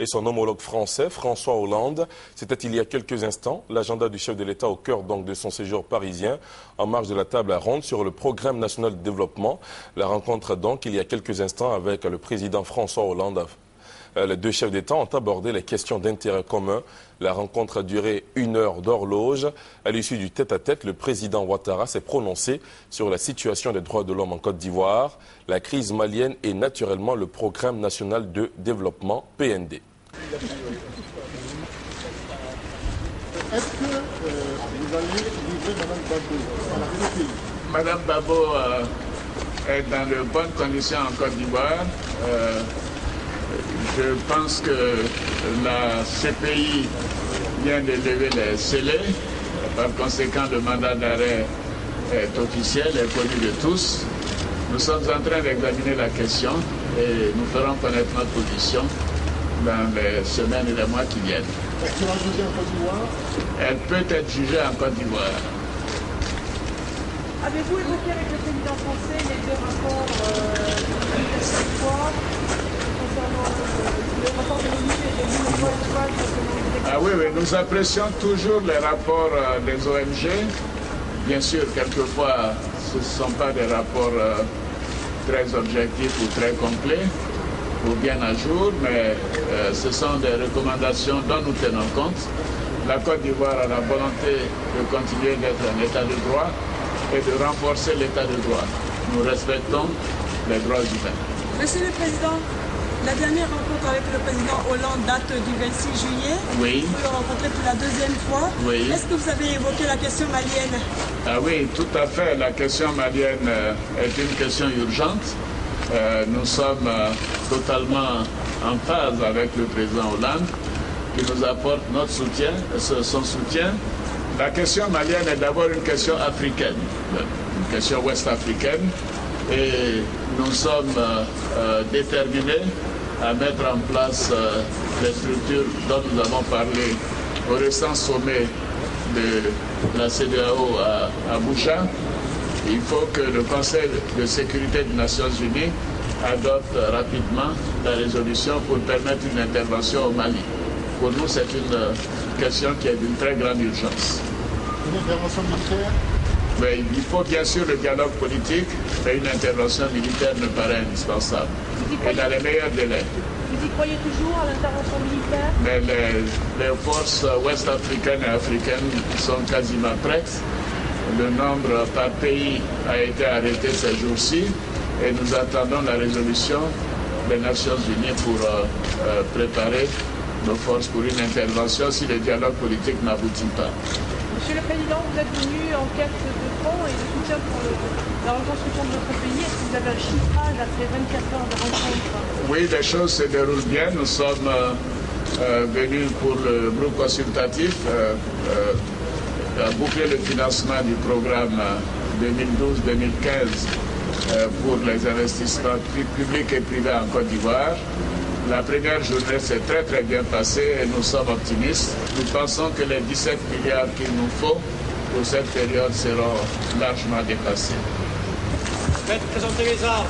et son homologue français, François Hollande. C'était il y a quelques instants, l'agenda du chef de l'État au cœur donc de son séjour parisien, en marge de la table ronde sur le programme national de développement. La rencontre donc il y a quelques instants avec le président François Hollande. Les deux chefs d'État ont abordé les questions d'intérêt commun. La rencontre a duré 1 heure d'horloge. À l'issue du tête-à-tête, le président Ouattara s'est prononcé sur la situation des droits de l'homme en Côte d'Ivoire, la crise malienne et naturellement le programme national de développement PND. Est-ce que vous allez livrer Mme Gbagbo? Mme Gbagbo est dans de bonnes conditions en Côte d'Ivoire. Je pense que la CPI vient de lever les scellés. Par conséquent, le mandat d'arrêt est officiel, est connu de tous. Nous sommes en train d'examiner la question et nous ferons connaître notre position dans les semaines et les mois qui viennent. Est-ce qu'elle sera jugée en Côte d'Ivoire? Elle peut être jugée en Côte d'Ivoire. Avez-vous évoqué avec le président français les deux rapports concernant le rapport de l'ONU et de Ah oui, nous apprécions toujours les rapports des ONG. Bien sûr, quelquefois, ce ne sont pas des rapports très objectifs ou très complets ou bien à jour, mais ce sont des recommandations dont nous tenons compte. La Côte d'Ivoire a la volonté de continuer d'être un État de droit et de renforcer l'État de droit. Nous respectons les droits humains. Monsieur le Président, la dernière rencontre avec le président Hollande date du 26 juillet. Oui. Vous le rencontrez pour la deuxième fois. Oui. Est-ce que vous avez évoqué la question malienne? Ah oui, tout à fait. La question malienne est une question urgente. Nous sommes totalement en phase avec le président Hollande qui nous apporte notre soutien, son soutien. La question malienne est d'abord une question africaine, une question ouest-africaine, et nous sommes déterminés à mettre en place les structures dont nous avons parlé au récent sommet de la CEDEAO à Boucha. Il faut que le Conseil de sécurité des Nations Unies adopte rapidement la résolution pour permettre une intervention au Mali. Pour nous, c'est une question qui est d'une très grande urgence. Une intervention militaire? Mais il faut bien sûr le dialogue politique, mais une intervention militaire me paraît indispensable. Et dans les meilleurs délais. Vous y croyez toujours à l'intervention militaire? Mais les forces ouest-africaines et africaines sont quasiment prêtes. Le nombre par pays a été arrêté ces jours-ci et nous attendons la résolution des Nations Unies pour préparer nos forces pour une intervention si le dialogue politique n'aboutit pas. Monsieur le Président, vous êtes venu en quête de fonds et de soutien pour la reconstruction de notre pays. Est-ce que vous avez un chiffrage après 24 heures de rencontre? Oui, les choses se déroulent bien. Nous sommes venus pour le groupe consultatif boucler le financement du programme 2012-2015 pour les investissements publics et privés en Côte d'Ivoire. La première journée s'est très très bien passée et nous sommes optimistes. Nous pensons que les 17 milliards qu'il nous faut pour cette période seront largement dépassés. Faites présenter les armes.